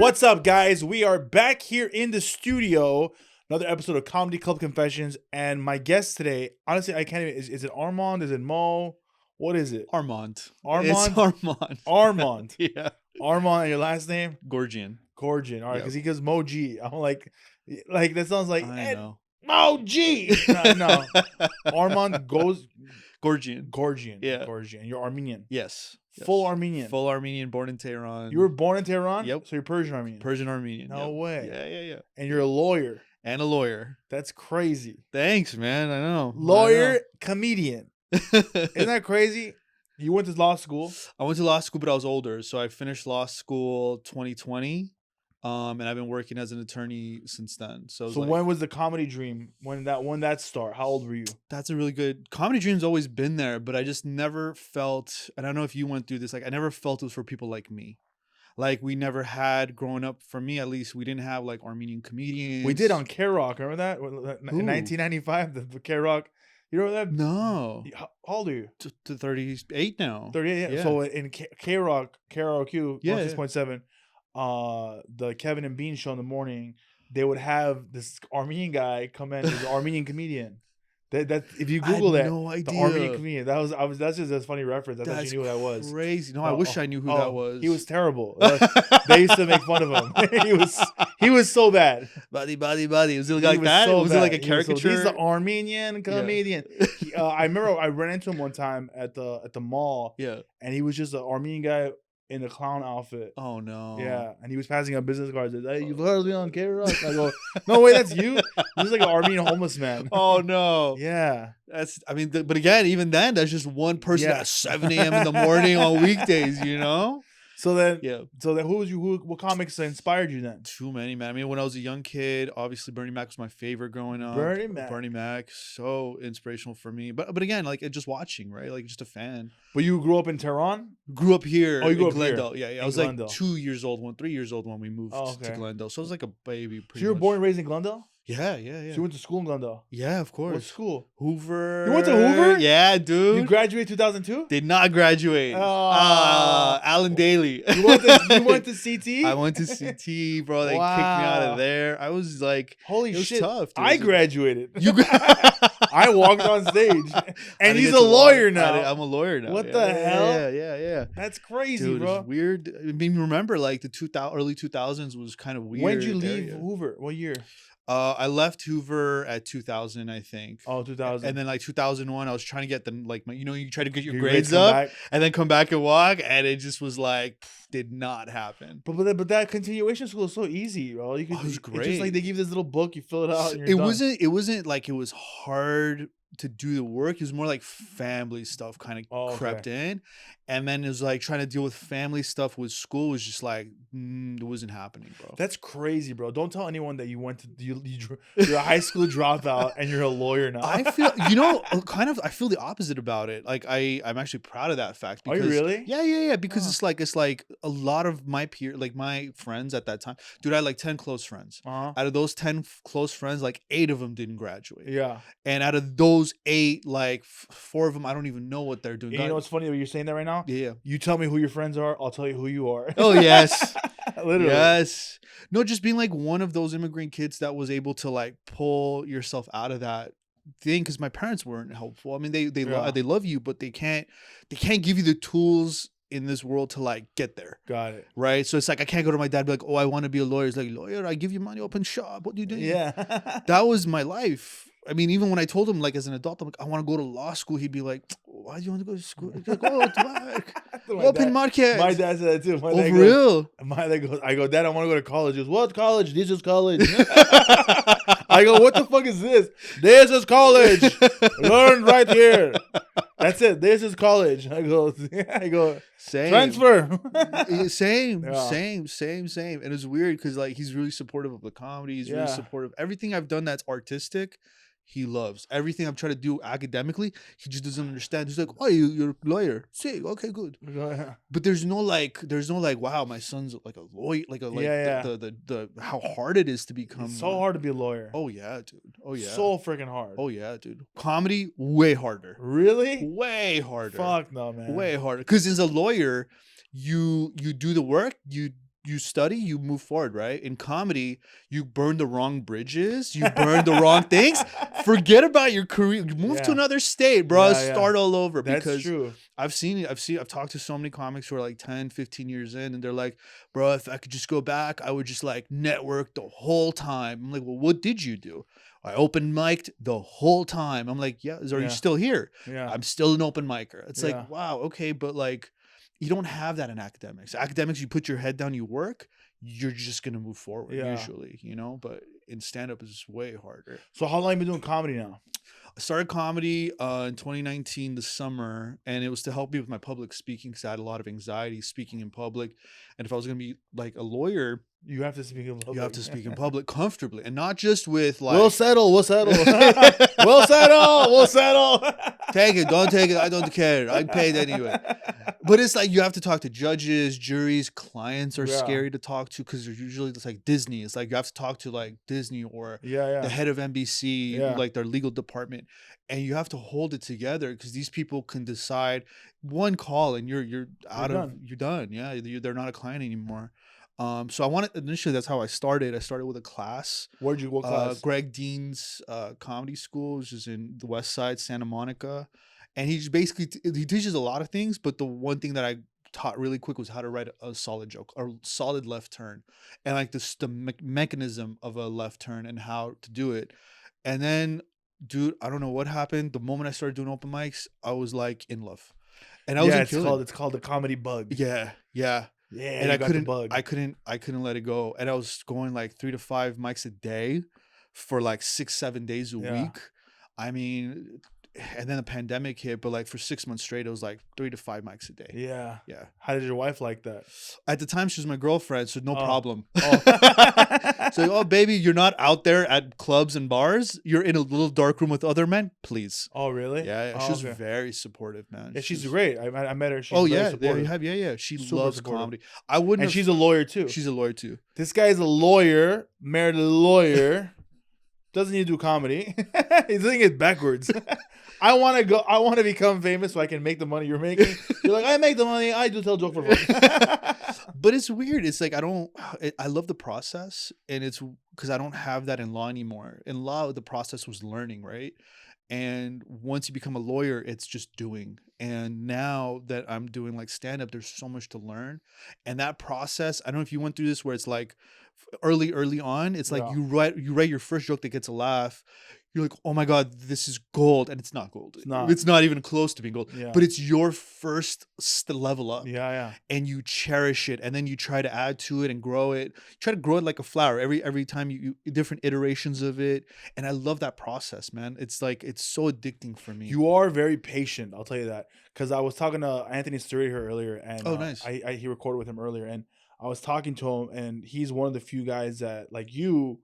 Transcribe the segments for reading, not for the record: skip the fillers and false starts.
What's up, guys? We are back here in the studio. Another episode of Comedy Club Confessions. And my guest today, honestly, I can't even. Is it Armond? Is it Mo? What is it? Armond. Armond? It's Armond. Armond. Yeah. Armond, and your last name? Gorjian. Gorjian. All right, Yep. because he goes Mo G. I'm like that sounds like I know. Mo G. No. Armond goes Gorjian. Gorjian. Yeah. Gorjian. You're Armenian. Yes. Full Armenian. Full Armenian, born in Tehran. You were born in Tehran? Yep. So you're Persian Armenian. Persian Armenian. No yep. way. Yeah. And you're a lawyer. And a lawyer. That's crazy. Thanks, man. I know. Lawyer, comedian. I Isn't that crazy? You went to law school. went to law school, but I was older. So I finished law school 2020. And I've been working as an attorney since then. So When was the comedy dream? When that start? How old were you? that's a really good comedy dream's always been there, but I just never felt, and I don't know if you went through this, like I never felt it was for people like me. Like we never had growing up, for me at least, we didn't have like Armenian comedians. We did on K-Rock. Remember that? In 1995, the K-Rock. You remember that? No. How old are you? To 38 now. 38. Yeah. So in K-Rock, KROQ, Yeah, 6.7, the Kevin and Bean show in the morning, they would have this Armenian guy come in, who's an Armenian comedian. That if you Google that, no the idea. Armenian comedian. That's just a funny reference. I thought That's you knew who that was. crazy. No, I wish I knew who that was. He was terrible. They used to make fun of him. he was so bad. Buddy. Was it like He that? so Was bad. it like a He was caricature? he's the Armenian comedian. I remember I ran into him one time at the mall. Yeah. And he was just an Armenian guy in a clown outfit. Oh no. Yeah, and he was passing out business cards. Hey, you've heard of me on K-Rock? I go, no way, that's you. This is like an Armenian homeless man. Oh no. Yeah. But again, even then, that's just one person at 7 a.m. in the morning on weekdays, you know? So then, Yeah. what comics inspired you then? Too many, man. I mean, when I was a young kid, obviously Bernie Mac was my favorite growing up. Bernie Mac, so inspirational for me. But again, like just watching, right? Like just a fan. But you grew up in Tehran? Grew up here. Oh, you grew up Glendale. here? Yeah. I was Glendale. like 3 years old when we moved to Glendale. So I was like a baby. So you were born and raised in Glendale? Yeah. So you went to school in Glendale? Yeah, of course. What school? Hoover. You went to Hoover? Yeah, dude. You graduated 2002? Did not graduate. Alan Daly. You went to CT? I went to CT, bro. They kicked me out of there. I was like, holy it was shit. tough. Dude. I graduated. You I walked on stage. And he's a lawyer now. I'm a lawyer now. What the hell? Yeah. That's crazy, Dude, bro. it's weird. I mean, remember, like the early 2000s was kind of weird. When did you leave area. Hoover? What year? I left Hoover at 2000, I think. Oh, 2000. And then like 2001, I was trying to get you try to get your grades grades up back. and then come back and walk, and it just was like did not happen. But that continuation school is so easy, bro. It was great. It's just like they give you this little book, you fill it out. And you're done. It wasn't like it was hard to do the work. It was more like family stuff kind of crept in, and then it was like trying to deal with family stuff with school was just like it wasn't happening, bro. That's crazy, bro. Don't tell anyone that you went to you're a high school dropout and you're a lawyer now. I feel I feel the opposite about it. Like I'm actually proud of that fact. Because, are you really? Yeah. Because it's like a lot of my peers, like my friends at that time, dude. I had like 10 close friends. Out of those 10 close friends, like 8 of them didn't graduate. Yeah. And out of those 8, like 4 of them, I don't even know what they're doing. And you know what's funny that you're saying that right now? Yeah. You tell me who your friends are, I'll tell you who you are. Oh yes. Literally. Yes. No, just being like one of those immigrant kids that was able to like pull yourself out of that thing, because my parents weren't helpful. I mean, they love you, but they can't give you the tools in this world to like get there. Got it. Right. So it's like I can't go to my dad and be like, oh, I want to be a lawyer. It's like, lawyer, I give you money, open shop. What do you do? Yeah. That was my life. I mean, even when I told him, like, as an adult, I'm like, I want to go to law school, he'd be like, why do you want to go to school? He's like, oh, to work. Open market. My dad said that too. My dad real? My dad goes, I go, Dad, I want to go to college. He goes, what college? This is college. I go, what the fuck is this? This is college. Learn right here. That's it. This is college. I go, same. Transfer. Same. And it's weird because like he's really supportive of the comedy. He's really supportive. Everything I've done that's artistic, he loves. Everything I'm trying to do academically, he just doesn't understand. He's like, oh, you're a lawyer. Sick. Okay, good. But there's no like, wow, my son's like a lawyer. The how hard it is to become. It's so hard to be a lawyer. Oh yeah, dude. Oh yeah. So freaking hard. Oh yeah, dude. Comedy, way harder. Really? Way harder. Fuck no, man. Way harder. Because as a lawyer, you do the work, you study, you move forward, right? In comedy, you burn the wrong bridges, you burn the wrong things. Forget about your career. Move to another state, bro. Start all over. That's because true. I've talked to so many comics who are like 10, 15 years in, and they're like, bro, if I could just go back, I would just like network the whole time. I'm like, well, what did you do? I open mic'd the whole time. I'm like, yeah, are you still here? Yeah. I'm still an open micer. It's like, wow, okay, but like, you don't have that in academics. Academics, you put your head down, you work, you're just gonna move forward usually, you know. But in stand-up, it's way harder. So how long have you been doing comedy now? I started comedy in 2019, the summer, and it was to help me with my public speaking because I had a lot of anxiety speaking in public. And if I was gonna be like a lawyer, you have to speak in public. You have to speak in public comfortably, and not just with like, we'll settle. We'll settle. Take it, don't take it. I don't care. I paid anyway. But it's like you have to talk to judges, juries, clients are scary to talk to because they're usually just like Disney. It's like you have to talk to like Disney or the head of NBC, like their legal department, and you have to hold it together because these people can decide one call and you're done. Yeah, they're not a client anymore. So I wanted initially, that's how I started. I started with a class. Where'd you go class? Greg Dean's comedy school, which is in the West Side, Santa Monica. And he just basically, he teaches a lot of things, but the one thing that I taught really quick was how to write a solid joke or solid left turn. And like the mechanism of a left turn and how to do it. And then, dude, I don't know what happened. The moment I started doing open mics, I was like in love. And I was it's called the comedy bug. Yeah. Yeah, and I couldn't let it go. And I was going like 3 to 5 mics a day for like 6-7 days a week. I mean, and then the pandemic hit, but like for 6 months straight, it was like 3 to 5 mics a day. Yeah. Yeah. How did your wife like that? At the time, she was my girlfriend, so no problem. So, oh, baby, you're not out there at clubs and bars. You're in a little dark room with other men, please. Oh, really? Yeah. She was very supportive, man. Yeah, she's great. I met her. She's there you have. Yeah. She loves comedy. And she's a lawyer too. She's a lawyer too. This guy's a lawyer, married a lawyer. Doesn't need to do comedy. He's doing it backwards. I want to become famous so I can make the money you're making. You're like, I make the money. I do tell joke for fun. But it's weird. It's like, I love the process, and it's because I don't have that in law anymore. In law, the process was learning, right? And once you become a lawyer, it's just doing. And now that I'm doing like stand-up, there's so much to learn. And that process, I don't know if you went through this where it's like early on, it's like you write your first joke that gets a laugh. You're like, oh my God, this is gold. And it's not gold. It's not even close to being gold. Yeah. But it's your first level up. Yeah. And you cherish it. And then you try to add to it and grow it. Try to grow it like a flower. Every time you different iterations of it. And I love that process, man. It's like, it's so addicting for me. You are very patient. I'll tell you that. Because I was talking to Anthony Stewart here earlier. And nice. He recorded with him earlier. And I was talking to him. And he's one of the few guys that, like you,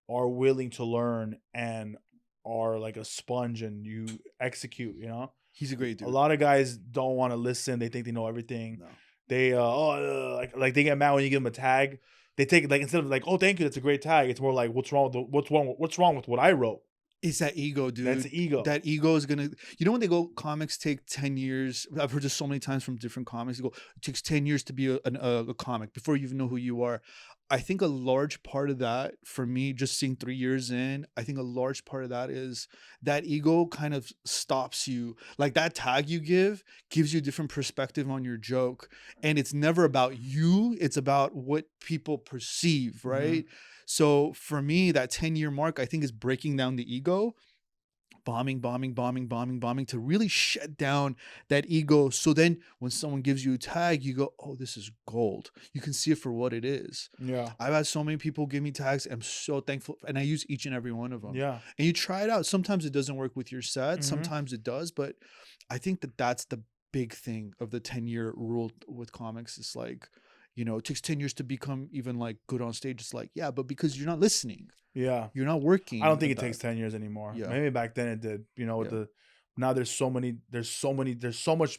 are willing to learn and are like a sponge and you execute, you know? He's a great dude. A lot of guys don't want to listen. They think they know everything. No. They like they get mad when you give them a tag. They take it like, instead of like, oh, thank you, that's a great tag. It's more like, what's wrong with what I wrote? It's that ego, dude. That's ego. That ego is gonna. You know when they go, comics take 10 years. I've heard this so many times from different comics. They go, it takes 10 years to be a comic before you even know who you are. I think a large part of that, for me, just seeing 3 years in, I think a large part of that is that ego kind of stops you. Like that tag you gives you a different perspective on your joke. And it's never about you. It's about what people perceive, right? Mm-hmm. So for me, that 10-year mark, I think, is breaking down the ego. Bombing to really shut down that ego. So then when someone gives you a tag, you go, oh, this is gold. You can see it for what it is. Yeah. I've had so many people give me tags. I'm so thankful. And I use each and every one of them. Yeah. And you try it out. Sometimes it doesn't work with your set. Mm-hmm. Sometimes it does. But I think that's the big thing of the 10-year rule with comics. It's like, you know, it takes 10 years to become even like good on stage. It's like, yeah, but because you're not listening. Yeah. You're not working. I don't think it takes 10 years anymore. Yeah. Maybe back then it did, you know, with now there's so much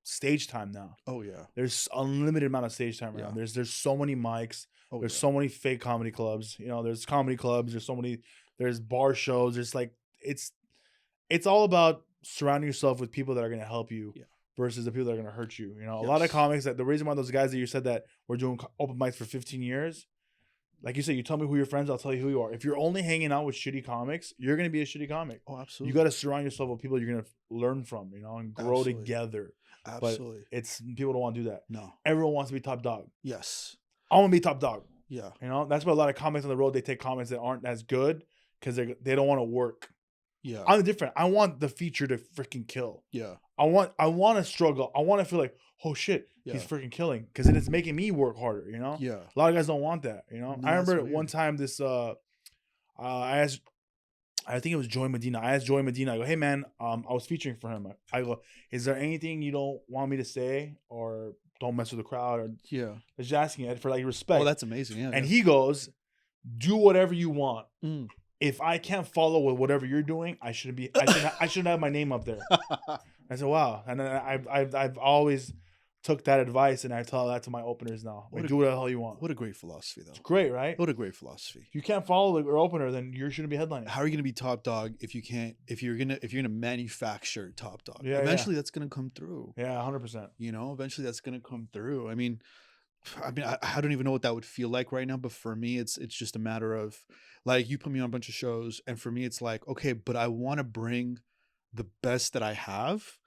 stage time now. Oh yeah. There's unlimited amount of stage time around. There's so many mics. There's so many fake comedy clubs. You know, there's comedy clubs. There's bar shows. There's like, it's all about surrounding yourself with people that are going to help you versus the people that are gonna hurt you. You know, a Yes. lot of comics that the reason why those guys that you said that were doing open mics for 15 years, like you said, you tell me who your friends, I'll tell you who you are. If you're only hanging out with shitty comics, you're gonna be a shitty comic. Oh, absolutely. You got to surround yourself with people you're gonna learn from, you know, and grow Absolutely. together. Absolutely. But it's people don't want to do that. No. Everyone wants to be top dog. Yes. I want to be top dog. Yeah. You know, that's why a lot of comics on the road, they take comics that aren't as good because they don't want to work. Yeah. I'm different. I want the feature to freaking kill. Yeah. I want to struggle. I want to feel like, oh shit, Yeah. he's freaking killing, because then it's making me work harder. You know. Yeah. A lot of guys don't want that. You know. No, I remember that's weird. one time this I asked, I think it was Joy Medina. I asked Joy Medina. I go, hey man, I was featuring for him. I go, is there anything you don't want me to say, or don't mess with the crowd, or Yeah. just asking it for like respect? Oh, that's amazing. Yeah. And he goes, do whatever you want. Mm. If I can't follow with whatever you're doing, I shouldn't have my name up there. I said, wow. And then I've always took that advice, and I tell that to my openers now. Like, do what the hell you want. What a great philosophy, though. It's great, right? What a great philosophy. If you can't follow your opener, then you shouldn't be headlining. How are you gonna be top dog if you can't? If you're gonna manufacture top dog, Yeah, eventually that's gonna come through. Yeah, 100%. You know, eventually that's gonna come through. I mean, I don't even know what that would feel like right now. But for me, it's just a matter of, like, you put me on a bunch of shows, and for me, it's like, okay, but I want to bring the best that I have,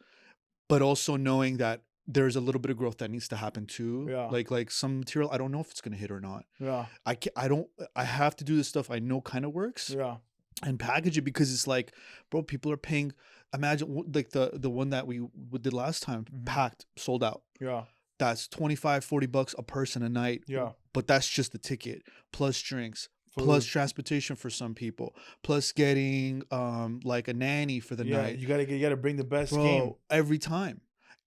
but also knowing that there's a little bit of growth that needs to happen too. Yeah. Like some material, I don't know if it's gonna hit or not. Yeah. I have to do the stuff I know kind of works. Yeah. And package it, because it's like, bro, people are paying. Imagine like the one that we did last time, packed, sold out. Yeah. That's $25-$40 a person a night. Yeah. But that's just the ticket, plus drinks, Food. plus transportation for some people, plus getting like a nanny for the night. You gotta bring the best Bro, game every time.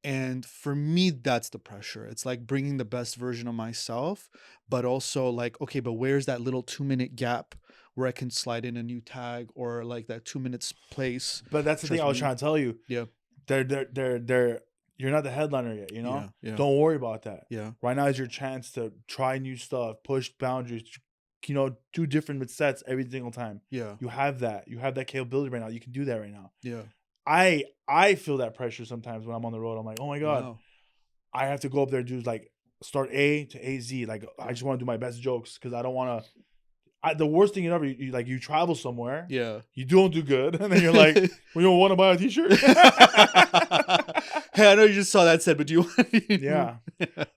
And for me, that's the pressure. It's like bringing the best version of myself, but also like, okay, but where's that little 2-minute gap where I can slide in a new tag, or like that 2 minutes place? But that's the thing I was trying to tell you. Yeah. They're you're not the headliner yet, you know? Yeah. Don't worry about that. Yeah. Right now is your chance to try new stuff, push boundaries, you know, do different sets every single time. Yeah. You have that. You have that capability right now. You can do that right now. Yeah. I feel that pressure sometimes when I'm on the road. I'm like, oh my God, Wow. I have to go up there and do like start A to AZ. Like, I just want to do my best jokes, because I don't want to. The worst thing ever, you travel somewhere, Yeah. you don't do good, and then you're like, well, you want to buy a t-shirt? Hey, I know you just saw that said, but do you want Yeah.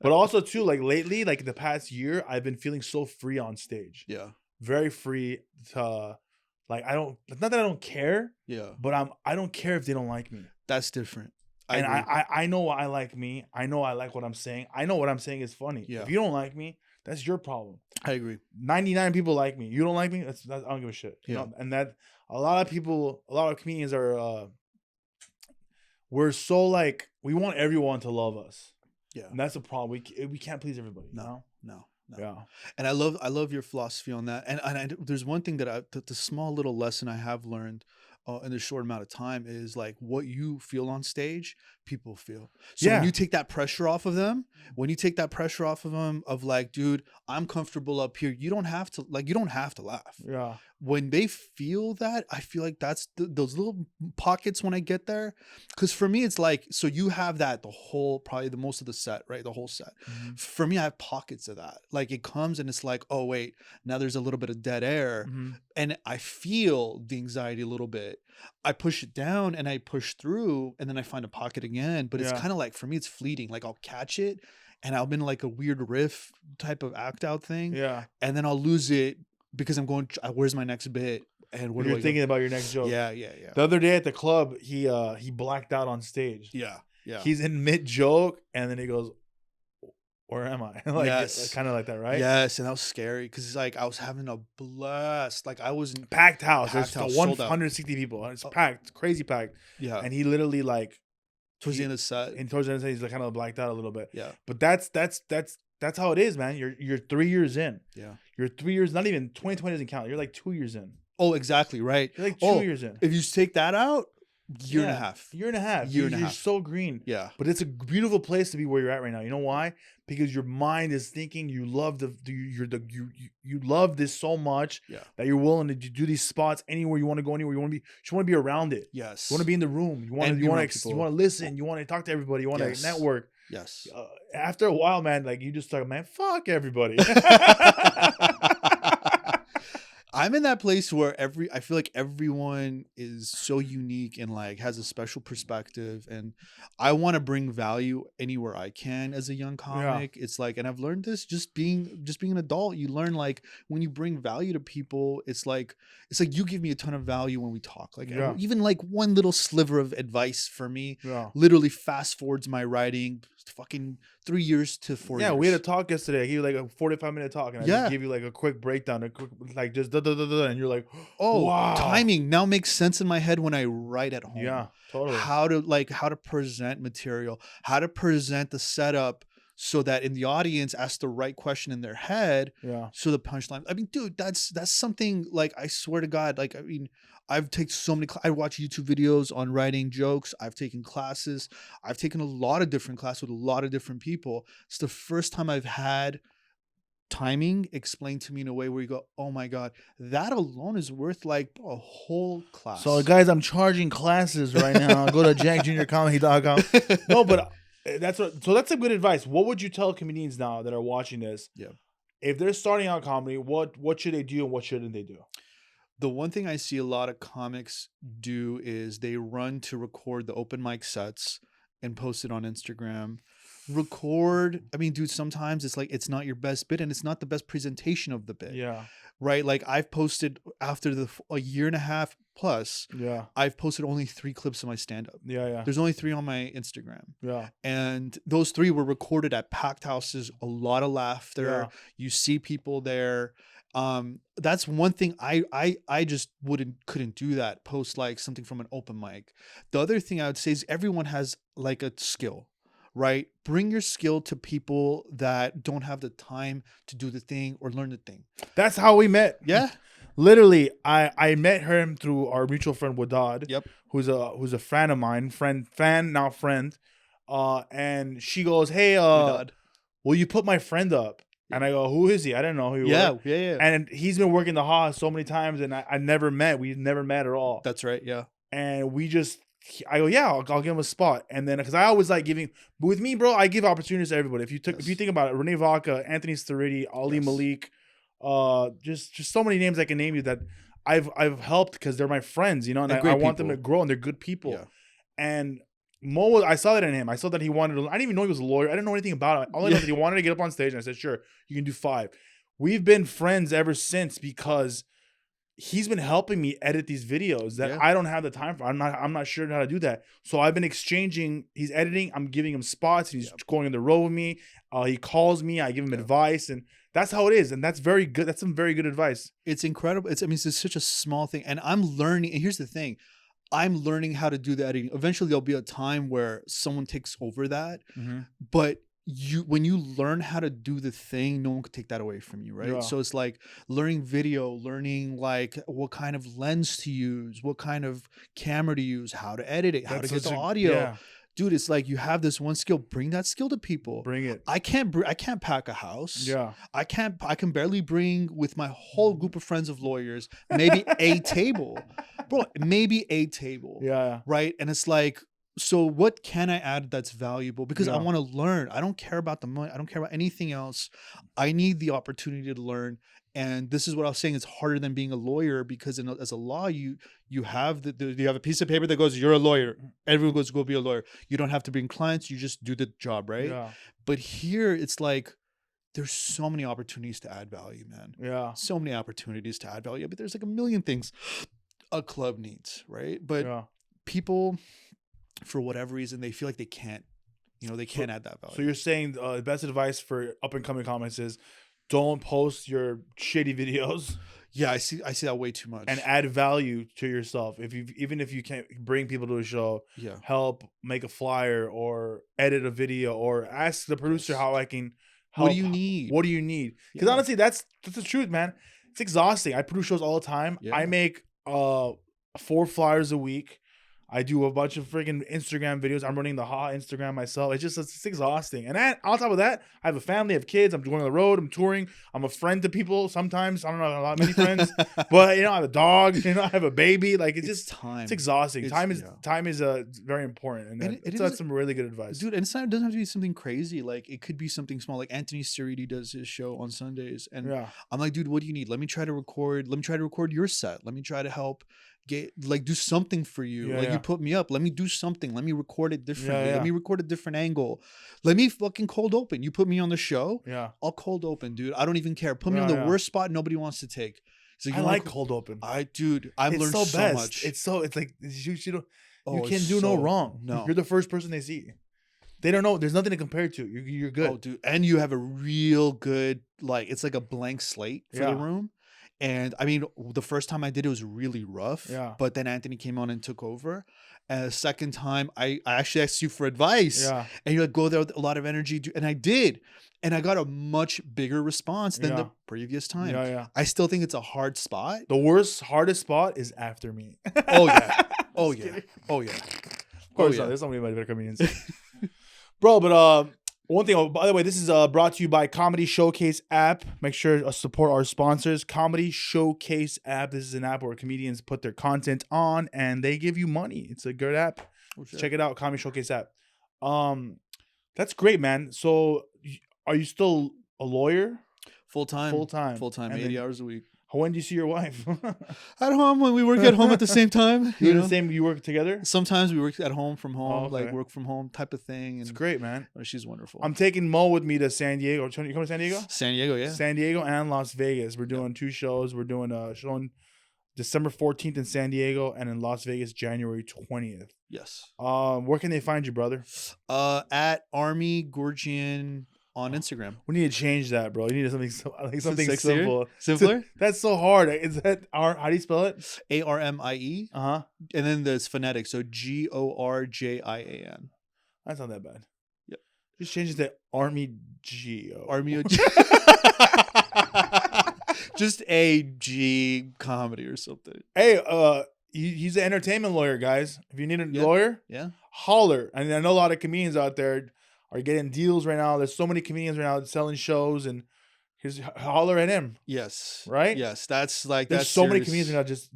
But also too, like lately, like the past year, I've been feeling so free on stage. Yeah. Very free to, like, not that I don't care, Yeah. but I don't care if they don't like me. That's different. And agree. I know I like me. I know I like what I'm saying. I know what I'm saying is funny. Yeah. If you don't like me, that's your problem. I agree. 99 people like me. You don't like me? I don't give a shit. You Yeah. know? And that a lot of comedians are we're so like, we want everyone to love us. Yeah. And that's the problem. We can't please everybody. You know? No. Yeah. And I love your philosophy on that. And there's one thing that the small little lesson I have learned in a short amount of time is like, what you feel on stage, people feel. So when you take that pressure off of them, of like, dude, I'm comfortable up here. You don't have to laugh. Yeah. When they feel that, I feel like that's those little pockets when I get there. Because for me, it's like, so you have that probably the most of the set, right? The whole set. Mm-hmm. For me, I have pockets of that. Like, it comes and it's like, oh, wait, now there's a little bit of dead air. Mm-hmm. And I feel the anxiety a little bit. I push it down and I push through, and then I find a pocket again. But it's kind of like, for me, it's fleeting. Like, I'll catch it and I'll be in like a weird riff type of act out thing. Yeah. And then I'll lose it because I'm going, where's my next bit? And what You're thinking about your next joke. Yeah. The other day at the club, he blacked out on stage. Yeah. He's in mid joke, and then he goes, where am I? Like, yes. Kind of like that, right? Yes. And that was scary because it's like, I was having a blast. Like, I was in packed house. There's house, 160 people. It's packed, crazy packed. Yeah. And he literally like towards the end of the set. And towards the end of the set, he's like kind of blacked out a little bit. Yeah. But that's how it is, man. You're 3 years in. Yeah. You're 3 years, not even 2020 doesn't count. You're like 2 years in. Oh, exactly. Right. You're like 2 years in. If you take that out, Year and a half. Year and a half. Year and a You're half. so green. Yeah. But it's a beautiful place to be where you're at right now. You know why? Because your mind is thinking. You love you love this so much that you're willing to do these spots anywhere you want to go, anywhere you want to be. You want to be around it. Yes. You want to be in the room. You want to listen. You want to talk to everybody. You want to network. Yes. After a while, man, like you just talk, man, fuck everybody. I'm in that place where I feel like everyone is so unique and like has a special perspective, and I want to bring value anywhere I can as a young comic. Yeah. It's like, and I've learned this just being an adult. You learn like when you bring value to people, it's like you give me a ton of value when we talk. Like even like one little sliver of advice for me literally fast forwards my writing fucking 3 years to 4 years. Yeah, we had a talk yesterday. I gave you like a 45-minute talk, and I just give you like a quick breakdown, a quick like just and you're like, oh, wow. Timing now makes sense in my head when I write at home. Yeah, totally. How to present material, how to present the setup so that in the audience ask the right question in their head. Yeah. So the punchline. I mean, dude, that's something like, I swear to God, like, I mean, I've taken so many, I watch YouTube videos on writing jokes. I've taken classes. I've taken a lot of different classes with a lot of different people. It's the first time I've had timing explained to me in a way where you go, oh my God, that alone is worth like a whole class. So guys, I'm charging classes right now. Go to jackjuniorcomedy.com. No, but that's a good advice. What would you tell comedians now that are watching this? Yeah. If they're starting out comedy, what should they do and what shouldn't they do? The one thing I see a lot of comics do is they run to record the open mic sets and post it on Instagram. I mean, dude, sometimes it's like, it's not your best bit and it's not the best presentation of the bit. Yeah. Right? Like I've posted after a year and a half plus. Yeah. I've posted only 3 clips of my stand-up. Yeah. There's only 3 on my Instagram. Yeah. And those 3 were recorded at packed houses, a lot of laughter. Yeah. You see people there. That's one thing I just couldn't do that, post like something from an open mic. The other thing I would say is everyone has like a skill, right? Bring your skill to people that don't have the time to do the thing or learn the thing. That's how we met. Yeah. Literally, I met him through our mutual friend Wadad. Yep. Who's a friend of mine, friend. And she goes, hey, will you put my friend up? And I go, who is he? I didn't know who he was. Yeah. And he's been working the Haas so many times, and I never met. We've never met at all. That's right, yeah. And I go, yeah, I'll give him a spot. And then, because I always like giving, but with me, bro, I give opportunities to everybody. If you think about it, Renee Vaca, Anthony Staridi, Ali Malik, just so many names I can name you that I've helped because they're my friends, you know, and I want them to grow, and they're good people. Yeah. And Mo, I saw that in him. I saw that he wanted to, I didn't even know he was a lawyer. I didn't know anything about it. All I know is that he wanted to get up on stage, and I said, sure, you can do 5. We've been friends ever since because he's been helping me edit these videos that I don't have the time for. I'm not sure how to do that. So I've been exchanging, he's editing, I'm giving him spots, he's going on the road with me. He calls me, I give him advice, and that's how it is. And that's very good. That's some very good advice. It's incredible. It's such a small thing. And I'm learning, and here's the thing. I'm learning how to do the editing. Eventually there'll be a time where someone takes over that. Mm-hmm. But when you learn how to do the thing, no one could take that away from you, right? Yeah. So it's like learning video, learning like what kind of lens to use, what kind of camera to use, how to edit it, how to get the audio. Yeah. Dude, it's like you have this one skill. Bring that skill to people. Bring it. I can't pack a house. Yeah. I can barely bring with my whole group of friends of lawyers maybe a table, bro. Maybe a table. Yeah. Right. And it's like, so what can I add that's valuable? Because I want to learn. I don't care about the money. I don't care about anything else. I need the opportunity to learn. And this is what I was saying. It's harder than being a lawyer because as a law, you have you have a piece of paper that goes, you're a lawyer. Everyone goes, go be a lawyer. You don't have to bring clients. You just do the job, right? Yeah. But here it's like, there's so many opportunities to add value, man. Yeah. So many opportunities to add value. But there's like a million things a club needs, right? But people, for whatever reason, they feel like they can't, they can't add that value. So you're saying the best advice for up and coming comics is don't post your shitty videos. Yeah, I see that way too much. And add value to yourself. Even if you can't bring people to a show, help make a flyer or edit a video or ask the producer how I can help. What do you need? What do you need? Because honestly, that's the truth, man. It's exhausting. I produce shows all the time. Yeah. I make 4 flyers a week. I do a bunch of freaking Instagram videos. I'm running the hot Instagram myself. It's exhausting. And on top of that, I have a family, I have kids. I'm going on the road. I'm touring. I'm a friend to people sometimes. I don't have many friends, but I have a dog. I have a baby. Like it's time. It's exhausting. Time is very important. And that's some really good advice, dude. And it doesn't have to be something crazy. Like it could be something small. Like Anthony Ceriti does his show on Sundays, and I'm like, dude, what do you need? Let me try to record your set. Let me try to help do something for you. You put me up. Let me do something. Let me record it differently. Let me record a different angle. Let me fucking cold open. You put me on the show. Yeah. I'll cold open, dude. I don't even care. Put me on the worst spot nobody wants to take. So I like cold open. I've learned so much. It's like you don't, you can't do no wrong. No. You're the first person they see. They don't know. There's nothing to compare to. You're good. Oh, dude. And you have a real good, it's like a blank slate for the room. And I mean, the first time I did it was really rough. Yeah. But then Anthony came on and took over. And the second time, I actually asked you for advice. Yeah. And you go there with a lot of energy. And I did. And I got a much bigger response than the previous time. Yeah. I still think it's a hard spot. The hardest spot is after me. Oh, yeah. Oh, yeah. Oh, yeah. Of course not. There's so many better comedians. Bro, but one thing, by the way, this is brought to you by Comedy Showcase app. Make sure to support our sponsors. Comedy Showcase app. This is an app where comedians put their content on and they give you money. It's a good app. Oh, sure. Check it out, Comedy Showcase app. That's great, man. So, are you still a lawyer? Full time. 80 hours a week. When do you see your wife? At home, when we work at home at the same time. You work together? Sometimes we work at home from home, work from home type of thing. And it's great, man. She's wonderful. I'm taking Mo with me to San Diego. You coming to San Diego? San Diego, yeah. San Diego and Las Vegas. We're doing 2 shows. We're doing a show on December 14th in San Diego and in Las Vegas, January 20th. Yes. Where can they find you, brother? At Armond Gorjian on Instagram. We need to change that, bro. You need something simple. Simpler? That's so hard. Is that how do you spell it? Armie. Uh-huh. And then there's phonetic. So Gorjian. That's not that bad. Yep. Just change it to Army G-O. Army Just a G comedy or something. Hey, he's an entertainment lawyer, guys. If you need a lawyer, holler. I mean, I know a lot of comedians out there are getting deals right now. There's so many comedians right now selling shows, and here's holler at him. Yes. Right? Yes. There's so many comedians right now. Just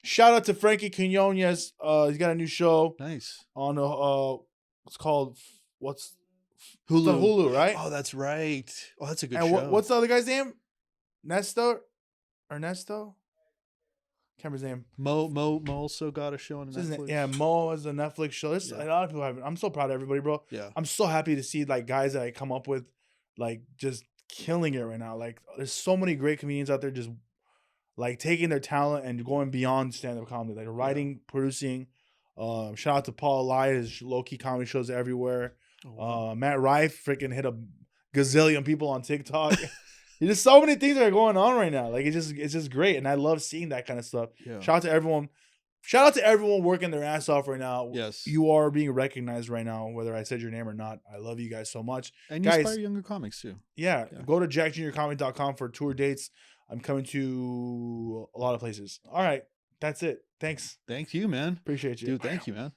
shout out to Frankie Quinones. He's got a new show. Nice. On it's called Hulu. It's on Hulu, right? Oh, that's right. Oh, that's a good show. And what's the other guy's name? Ernesto? Can't remember his name. Mo also got a show on Netflix. Yeah, Mo has a Netflix show. A lot of people have it. I'm so proud of everybody, bro. Yeah. I'm so happy to see guys that I come up with just killing it right now. There's so many great comedians out there just taking their talent and going beyond stand-up comedy. Writing, producing. Shout out to Paul Elias, low-key comedy shows everywhere. Oh, wow. Matt Rife freaking hit a gazillion people on TikTok. There's so many things that are going on right now. It's just great, and I love seeing that kind of stuff. Yeah. Shout out to everyone working their ass off right now. Yes, you are being recognized right now, whether I said your name or not. I love you guys so much, and you inspire younger comics too. Yeah, go to jackjuniorcomedy.com for tour dates. I'm coming to a lot of places. All right, that's it. Thanks. Thank you, man. Appreciate you, dude. Thank you, man.